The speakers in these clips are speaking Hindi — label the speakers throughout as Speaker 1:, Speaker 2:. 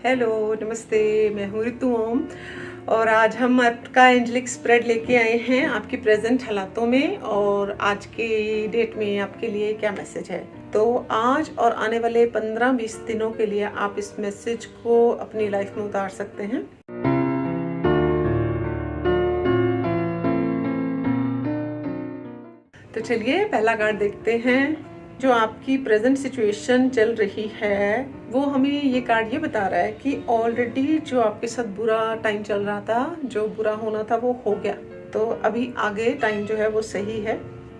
Speaker 1: हेलो, नमस्ते। मैं हूँ ऋतु ओम और आज हम आपका एंजलिक स्प्रेड लेके आए हैं आपकी प्रेजेंट हालातों में। और आज के डेट में आपके लिए क्या मैसेज है, तो आज और आने वाले 15-20 दिनों के लिए आप इस मैसेज को अपनी लाइफ में उतार सकते हैं। तो चलिए पहला कार्ड देखते हैं। जो आपकी प्रेजेंट सिचुएशन चल रही है वो हमें ये कार्ड ये बता रहा है कि ऑलरेडी जो आपके साथ बुरा टाइम चल रहा था, जो बुरा होना था वो हो गया। तो अभी आगे टाइम जो है वो सही है।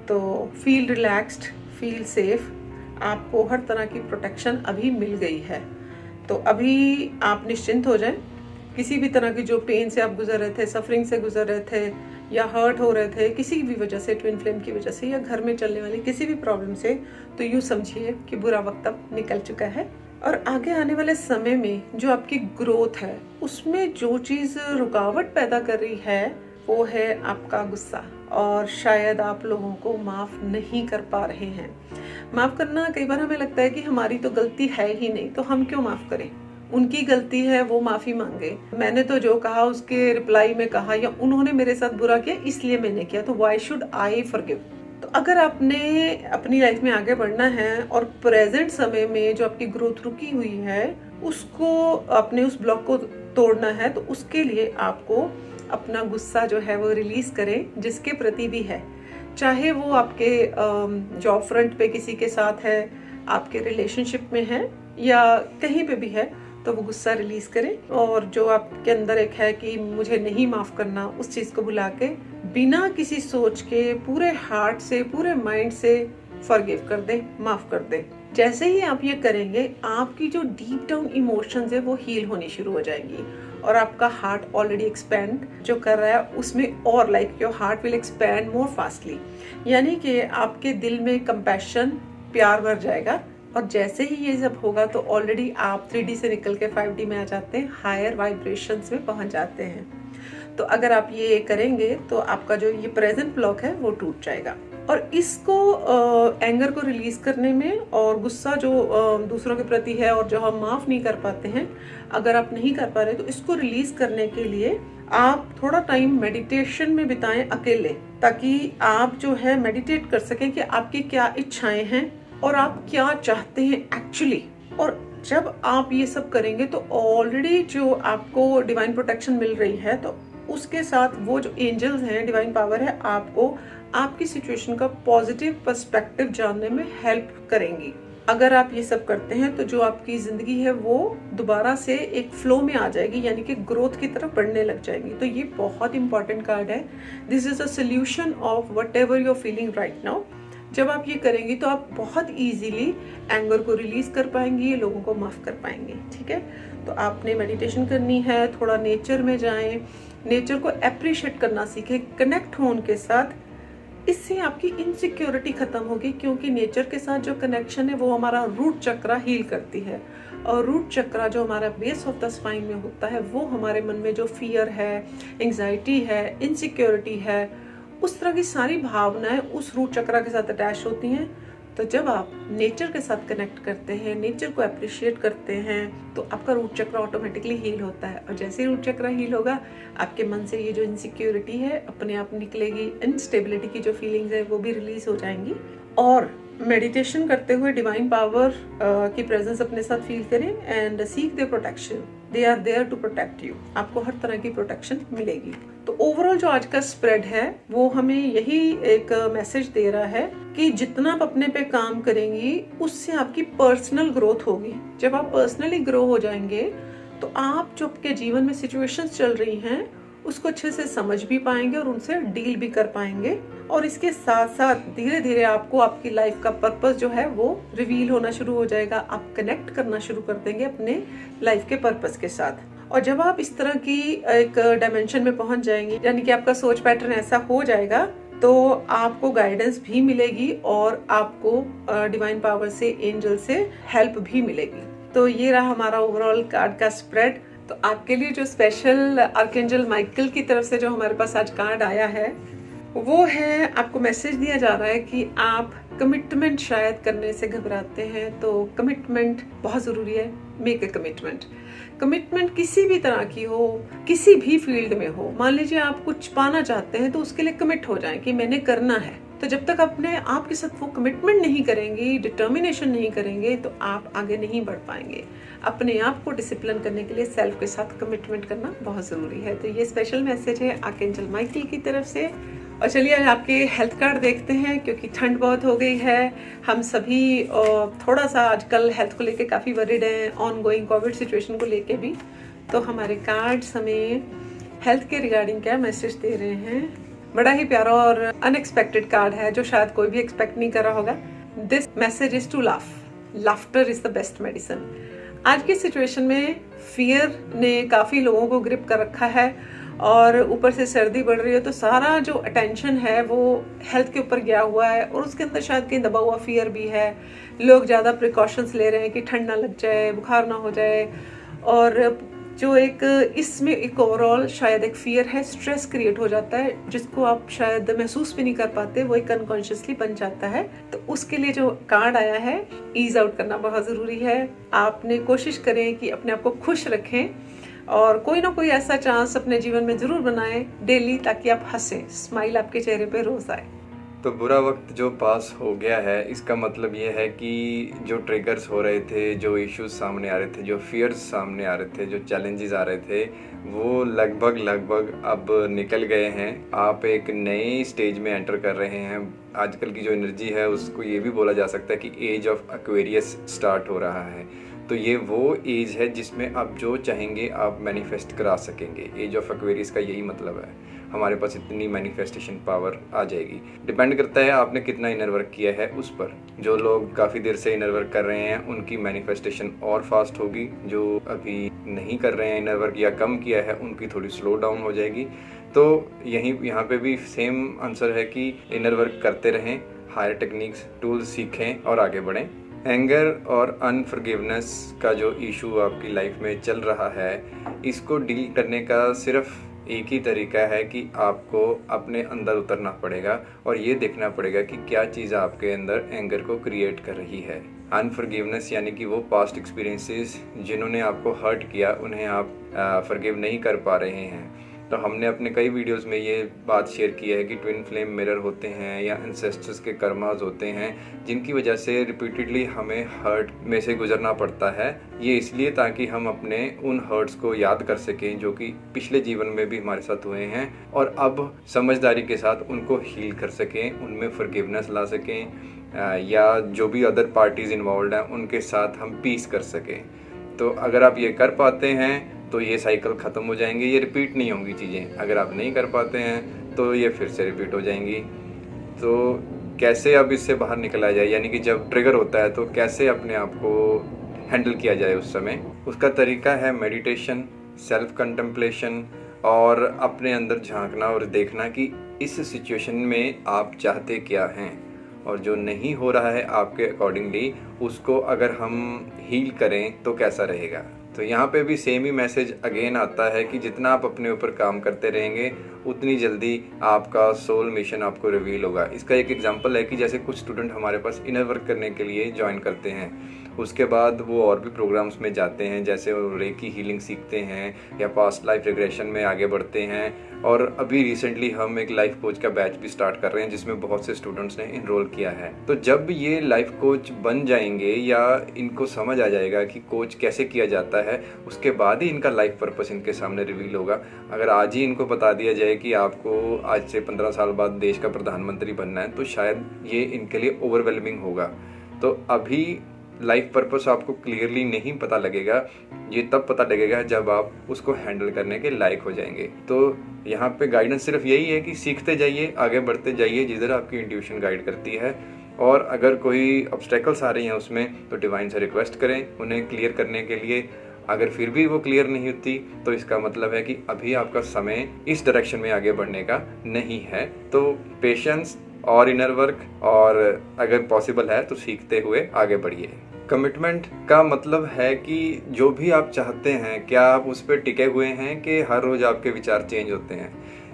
Speaker 1: तो फील रिलैक्स्ड, फील सेफ। आपको हर तरह की प्रोटेक्शन अभी मिल गई है। तो अभी आप निश्चिंत हो जाएं। किसी भी तरह की जो पेन से आप गुजर रहे थे, सफरिंग से गुजर रहे थे या हर्ट हो रहे थे किसी भी वजह से, ट्विन फ्लेम की वजह से या घर में चलने वाली किसी भी प्रॉब्लम से, तो यूँ समझिए कि बुरा वक्त अब निकल चुका है। और आगे आने वाले समय में जो आपकी ग्रोथ है उसमें जो चीज़ रुकावट पैदा कर रही है वो है आपका गुस्सा। और शायद आप लोगों को माफ़ नहीं कर पा रहे हैं। माफ़ करना, कई बार हमें लगता है कि हमारी तो गलती है ही नहीं, तो हम क्यों माफ़ करें। उनकी गलती है, वो माफ़ी मांगे। मैंने तो जो कहा उसके रिप्लाई में कहा, या उन्होंने मेरे साथ बुरा किया इसलिए मैंने किया, तो व्हाई शुड आई फॉरगिव। तो अगर आपने अपनी लाइफ में आगे बढ़ना है और प्रेजेंट समय में जो आपकी ग्रोथ रुकी हुई है उसको, अपने उस ब्लॉक को तोड़ना है, तो उसके लिए आपको अपना गुस्सा जो है वो रिलीज करें, जिसके प्रति भी है। चाहे वो आपके जॉब फ्रंट पे किसी के साथ है, आपके रिलेशनशिप में है, या कहीं पे भी है, तो वो गुस्सा रिलीज करें। और जो आपके अंदर एक है कि मुझे नहीं माफ करना, उस चीज को भुला के बिना किसी सोच के पूरे हार्ट से, पूरे माइंड से फॉरगिव कर दें, माफ कर दें। जैसे ही आप ये करेंगे आपकी जो डीप डाउन इमोशंस है वो हील होनी शुरू हो जाएंगी। और आपका हार्ट ऑलरेडी एक्सपैंड जो कर रहा है उसमें और like your heart will expand more fastly, यानी कि आपके दिल में कंपैशन, प्यार भर जाएगा। और जैसे ही ये सब होगा तो ऑलरेडी आप 3D से निकल के 5D में आ जाते हैं, हायर वाइब्रेशंस में पहुंच जाते हैं। तो अगर आप ये करेंगे तो आपका जो ये प्रेजेंट ब्लॉक है वो टूट जाएगा। और इसको एंगर को रिलीज करने में, और गुस्सा जो दूसरों के प्रति है और जो हम माफ नहीं कर पाते हैं, अगर आप नहीं कर पा रहे तो इसको रिलीज करने के लिए आप थोड़ा टाइम मेडिटेशन में बिताएं अकेले, ताकि आप जो है मेडिटेट कर सकें कि आपकी क्या इच्छाएं हैं और आप क्या चाहते हैं एक्चुअली। और जब आप ये सब करेंगे तो ऑलरेडी जो आपको डिवाइन प्रोटेक्शन मिल रही है, तो उसके साथ वो जो एंजल्स हैं, डिवाइन पावर है, आपको आपकी सिचुएशन का पॉजिटिव पर्सपेक्टिव जानने में हेल्प करेंगी। अगर आप ये सब करते हैं तो जो आपकी जिंदगी है वो दोबारा से एक फ्लो में आ जाएगी, यानी कि ग्रोथ की तरफ बढ़ने लग जाएगी। तो ये बहुत इंपॉर्टेंट कार्ड है। This is a solution of whatever you are feeling right now. जब आप ये करेंगी तो आप बहुत इजीली एंगर को रिलीज कर पाएंगी, लोगों को माफ कर पाएंगी। ठीक है, तो आपने मेडिटेशन करनी है, थोड़ा नेचर में जाएं, नेचर को अप्रिशिएट करना सीखें, कनेक्ट हो उनके साथ। इससे आपकी इनसिक्योरिटी खत्म होगी, क्योंकि नेचर के साथ जो कनेक्शन है वो हमारा रूट चक्रा हील करती है। और रूट चक्रा जो हमारा बेस ऑफ द स्पाइन में होता है वो हमारे मन में जो फियर है, एंजाइटी है, इनसिक्योरिटी है, उस तरह की सारी भावनाएं उस रूट चक्रा के साथ अटैच होती हैं। तो जब आप नेचर के साथ कनेक्ट करते हैं, नेचर को अप्रिशिएट करते हैं, तो आपका रूट चक्रा ऑटोमेटिकली हील होता है। और जैसे ही रूट चक्रा हील होगा, आपके मन से ये जो इनसिक्योरिटी है अपने आप निकलेगी, इनस्टेबिलिटी की जो फीलिंग्स है वो भी रिलीज हो जाएंगी। और मेडिटेशन करते हुए डिवाइन पावर की प्रेजेंस अपने साथ फील करें and seek their protection. They are there to protect you. आपको हर तरह की प्रोटेक्शन मिलेगी। तो ओवरऑल जो आज का स्प्रेड है वो हमें यही एक मैसेज दे रहा है कि जितना आप अपने पे काम करेंगी उससे आपकी पर्सनल ग्रोथ होगी। जब आप पर्सनली ग्रो हो जाएंगे तो आप जो आपके जीवन में सिचुएशंस चल रही हैं उसको अच्छे से समझ भी पाएंगे और उनसे डील भी कर पाएंगे। और इसके साथ साथ धीरे धीरे आपको आपकी लाइफ का पर्पस जो है वो रिवील होना शुरू हो जाएगा। आप कनेक्ट करना शुरू कर देंगे अपने लाइफ के पर्पस के साथ। और जब आप इस तरह की एक डायमेंशन में पहुंच जाएंगे, यानी कि आपका सोच पैटर्न ऐसा हो जाएगा, तो आपको गाइडेंस भी मिलेगी और आपको डिवाइन पावर से, एंजल से हेल्प भी मिलेगी। तो ये रहा हमारा ओवरऑल कार्ड का स्प्रेड। तो आपके लिए जो स्पेशल आर्कएंजल माइकल की तरफ से जो हमारे पास आज कार्ड आया है वो है, आपको मैसेज दिया जा रहा है कि आप कमिटमेंट शायद करने से घबराते हैं, तो कमिटमेंट बहुत ज़रूरी है। Make a commitment. कमिटमेंट किसी भी तरह की हो, किसी भी फील्ड में हो। मान लीजिए आप कुछ पाना चाहते हैं तो उसके लिए कमिट हो जाएं कि मैंने करना है। तो जब तक अपने आप के साथ वो कमिटमेंट नहीं करेंगे, डिटर्मिनेशन नहीं करेंगे, तो आप आगे नहीं बढ़ पाएंगे। अपने आप को डिसिप्लिन करने के लिए सेल्फ के साथ कमिटमेंट करना बहुत ज़रूरी है। तो ये स्पेशल मैसेज है आर्कएंजल माइकल की तरफ से। और चलिए आज आपके हेल्थ कार्ड देखते हैं, क्योंकि ठंड बहुत हो गई है। हम सभी थोड़ा सा आजकल हेल्थ को लेके काफ़ी वरीड हैं, ऑन गोइंग कोविड सिचुएशन को लेके भी। तो हमारे कार्ड्स हमें हेल्थ के रिगार्डिंग क्या मैसेज दे रहे हैं। बड़ा ही प्यारा और अनएक्सपेक्टेड कार्ड है, जो शायद कोई भी एक्सपेक्ट नहीं कर रहा होगा। This message is to laugh. Laughter is the best medicine. आज की सिचुएशन में फियर ने काफ़ी लोगों को ग्रिप कर रखा है, और ऊपर से सर्दी बढ़ रही है, तो सारा जो अटेंशन है वो हेल्थ के ऊपर गया हुआ है। और उसके अंदर शायद कहीं दबा हुआ फियर भी है। लोग ज़्यादा प्रिकॉशंस ले रहे हैं कि ठंड ना लग जाए, बुखार ना हो जाए। और जो एक इसमें एक ओवरऑल शायद एक फियर है, स्ट्रेस क्रिएट हो जाता है, जिसको आप शायद महसूस भी नहीं कर पाते, वो एक अनकॉन्शियसली बन जाता है। तो उसके लिए जो कार्ड आया है, ईज आउट करना बहुत ज़रूरी है। आपने कोशिश करें कि अपने आप को खुश रखें, और कोई ना कोई ऐसा चांस अपने जीवन में ज़रूर बनाएं डेली, ताकि आप हंसें, स्माइल आपके चेहरे पे रोज़ आए।
Speaker 2: तो बुरा वक्त जो पास हो गया है, इसका मतलब ये है कि जो ट्रिगर्स हो रहे थे, जो इश्यूज सामने आ रहे थे, जो फियर्स सामने आ रहे थे, जो चैलेंजेस आ रहे थे, वो लगभग अब निकल गए हैं। आप एक नए स्टेज में एंटर कर रहे हैं। आजकल की जो एनर्जी है उसको ये भी बोला जा सकता है कि एज ऑफ एक्वेरियस स्टार्ट हो रहा है। तो ये वो एज है जिसमें आप जो चाहेंगे आप मैनिफेस्ट करा सकेंगे। एज ऑफ एक्वेरियस का यही मतलब है। हमारे पास इतनी मैनिफेस्टेशन पावर आ जाएगी। डिपेंड करता है आपने कितना इनर वर्क किया है उस पर। जो लोग काफ़ी देर से इनर वर्क कर रहे हैं उनकी मैनिफेस्टेशन और फास्ट होगी। जो अभी नहीं कर रहे हैं इनर वर्क या कम किया है, उनकी थोड़ी स्लो डाउन हो जाएगी। तो यहाँ पे भी सेम आंसर है कि इनर वर्क करते रहें, हायर टेक्निक्स टूल्स सीखें और आगे बढ़ें। एंगर और अनफॉरगिवनेस का जो इशू आपकी लाइफ में चल रहा है, इसको डील करने का सिर्फ एक ही तरीका है कि आपको अपने अंदर उतरना पड़ेगा और ये देखना पड़ेगा कि क्या चीज़ आपके अंदर एंगर को क्रिएट कर रही है। अनफॉरगिवनेस यानी कि वो पास्ट एक्सपीरियंसेस जिन्होंने आपको हर्ट किया, उन्हें आप फॉरगिव नहीं कर पा रहे हैं। तो हमने अपने कई वीडियोस में ये बात शेयर की है कि ट्विन फ्लेम मिरर होते हैं या एंसेस्टर्स के कर्मास होते हैं, जिनकी वजह से रिपीटेडली हमें हर्ट में से गुजरना पड़ता है। ये इसलिए ताकि हम अपने उन हर्ट्स को याद कर सकें जो कि पिछले जीवन में भी हमारे साथ हुए हैं, और अब समझदारी के साथ उनको हील कर सकें, उनमें फॉरगिवनेस ला सकें, या जो भी अदर पार्टीज़ इन्वॉल्व हैं उनके साथ हम पीस कर सकें। तो अगर आप ये कर पाते हैं तो ये साइकिल ख़त्म हो जाएंगे, ये रिपीट नहीं होंगी चीज़ें। अगर आप नहीं कर पाते हैं तो ये फिर से रिपीट हो जाएंगी। तो कैसे अब इससे बाहर निकला जाए, यानी कि जब ट्रिगर होता है तो कैसे अपने आप को हैंडल किया जाए उस समय, उसका तरीका है मेडिटेशन, सेल्फ कंटेम्पलेशन, और अपने अंदर झांकना और देखना कि इस सिचुएशन में आप चाहते क्या हैं, और जो नहीं हो रहा है आपके अकॉर्डिंगली उसको अगर हम हील करें तो कैसा रहेगा। तो यहाँ पे भी सेम ही मैसेज अगेन आता है कि जितना आप अपने ऊपर काम करते रहेंगे उतनी जल्दी आपका सोल मिशन आपको रिवील होगा। इसका एक एग्जांपल है कि जैसे कुछ स्टूडेंट हमारे पास इनर वर्क करने के लिए ज्वाइन करते हैं, उसके बाद वो और भी प्रोग्राम्स में जाते हैं, जैसे वो रेकी हीलिंग सीखते हैं या पास्ट लाइफ रिग्रेशन में आगे बढ़ते हैं। और अभी रिसेंटली हम एक लाइफ कोच का बैच भी स्टार्ट कर रहे हैं जिसमें बहुत से स्टूडेंट्स ने इनरोल किया है। तो जब ये लाइफ कोच बन जाएंगे या इनको समझ आ जाएगा कि कोच कैसे किया जाता है, उसके बाद ही इनका लाइफ पर्पस इनके सामने रिवील होगा। अगर आज ही इनको बता दिया जाए कि आपको आज से 15 साल बाद देश का प्रधानमंत्री बनना है, तो शायद ये इनके लिए ओवरवेलमिंग होगा। तो अभी लाइफ पर्पस आपको क्लियरली नहीं पता लगेगा, ये तब पता लगेगा जब आप उसको हैंडल करने के लायक हो जाएंगे। तो यहाँ पे गाइडेंस सिर्फ यही है कि सीखते जाइए, आगे बढ़ते जाइए जिधर आपकी इंट्यूशन गाइड करती है। और अगर कोई ऑब्स्टेकल्स आ रही हैं उसमें तो डिवाइन से रिक्वेस्ट करें उन्हें क्लियर करने के लिए। अगर फिर भी वो क्लियर नहीं होती तो इसका मतलब है कि अभी आपका समय इस डायरेक्शन में आगे बढ़ने का नहीं है। तो पेशेंस और इनर वर्क, और अगर पॉसिबल है तो सीखते हुए आगे बढ़िए। कमिटमेंट का मतलब है कि जो भी आप चाहते हैं क्या आप उस पर टिके हुए हैं कि हर रोज़ आपके विचार चेंज होते हैं।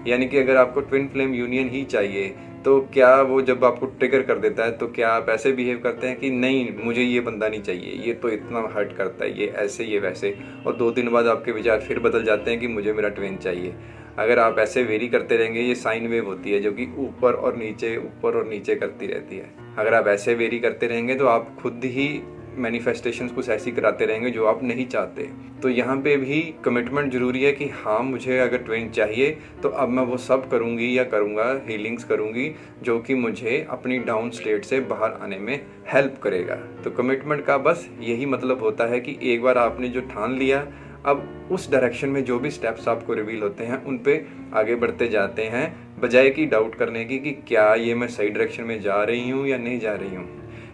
Speaker 2: यानी कि अगर आपको ट्विन फ्लेम यूनियन ही चाहिए तो क्या वो जब आपको ट्रिगर कर देता है तो क्या आप ऐसे बिहेव करते हैं कि नहीं मुझे ये बंदा नहीं चाहिए, ये तो इतना हर्ट करता है, ये ऐसे ये वैसे, और 2 दिन बाद आपके विचार फिर बदल जाते हैं कि मुझे मेरा ट्विन चाहिए। अगर आप ऐसे वेरी करते रहेंगे, ये साइन वेव होती है जो कि ऊपर और नीचे करती रहती है। अगर आप ऐसे वेरी करते रहेंगे तो आप खुद ही मैनिफेस्टेशंस कुछ ऐसी कराते रहेंगे जो आप नहीं चाहते। तो यहाँ पे भी कमिटमेंट जरूरी है कि हाँ मुझे अगर ट्विन चाहिए तो अब मैं वो सब करूँगी या करूँगा, हीलिंग्स करूँगी जो कि मुझे अपनी डाउन स्टेट से बाहर आने में हेल्प करेगा। तो कमिटमेंट का बस यही मतलब होता है कि एक बार आपने जो ठान लिया, अब उस डायरेक्शन में जो भी स्टेप्स आपको रिवील होते हैं उन पे आगे बढ़ते जाते हैं, बजाय कि डाउट करने की कि क्या ये मैं सही डायरेक्शन में जा रही हूँ या नहीं जा रही हूँ।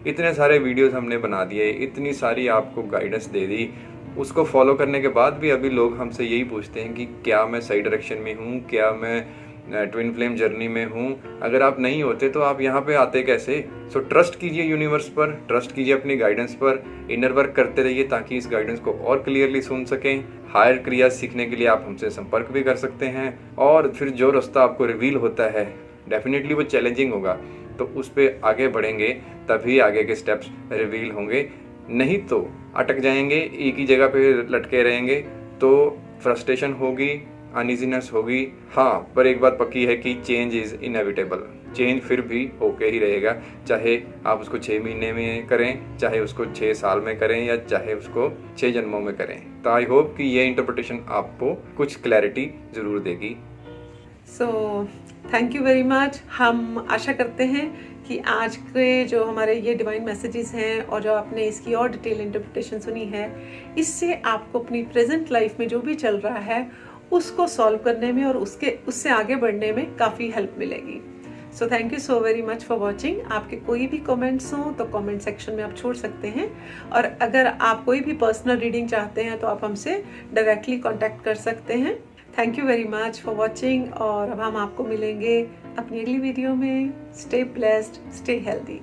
Speaker 2: इतने सारे वीडियोस हमने बना दिए, इतनी सारी आपको गाइडेंस दे दी, उसको फॉलो करने के बाद भी अभी लोग हमसे यही पूछते हैं कि क्या मैं सही डायरेक्शन में हूँ, क्या मैं ट्विन फ्लेम जर्नी में हूँ। अगर आप नहीं होते तो आप यहाँ पे आते कैसे। सो ट्रस्ट कीजिए यूनिवर्स पर, ट्रस्ट कीजिए अपनी गाइडेंस पर, इनर वर्क करते रहिए ताकि इस गाइडेंस को और क्लियरली सुन सकें। हायर क्रिया सीखने के लिए आप हमसे संपर्क भी कर सकते हैं, और फिर जो रास्ता आपको रिवील होता है डेफिनेटली वो चैलेंजिंग होगा, तो उस पर आगे बढ़ेंगे तभी आगे के स्टेप्स रिवील होंगे, नहीं तो अटक जाएंगे, एक ही जगह पे लटके रहेंगे तो फ्रस्ट्रेशन होगी, अनइजीनेस होगी। हाँ, पर एक बात पक्की है कि चेंज इज़ इनएविटेबल, चेंज फिर भी होके ही रहेगा, चाहे आप उसको 6 महीने में करें, चाहे उसको 6 साल में करें, या चाहे उसको 6 जन्मों में करें। तो आई होप कि ये इंटरप्रिटेशन आपको कुछ क्लैरिटी ज़रूर देगी।
Speaker 1: So thank you very much. हम आशा करते हैं कि आज के जो हमारे ये डिवाइन मैसेजेस हैं और जो आपने इसकी और डिटेल इंटरप्रिटेशन सुनी है, इससे आपको अपनी प्रेजेंट लाइफ में जो भी चल रहा है उसको सॉल्व करने में और उससे आगे बढ़ने में काफ़ी हेल्प मिलेगी। So thank you so very much for watching. आपके कोई भी कमेंट्स हों तो कमेंट सेक्शन में आप छोड़ सकते हैं, और अगर आप कोई भी पर्सनल रीडिंग चाहते हैं तो आप हमसे डायरेक्टली कॉन्टैक्ट कर सकते हैं। Thank you very much for watching, और अब हम आपको मिलेंगे अपनी अगली वीडियो में। Stay blessed, stay healthy.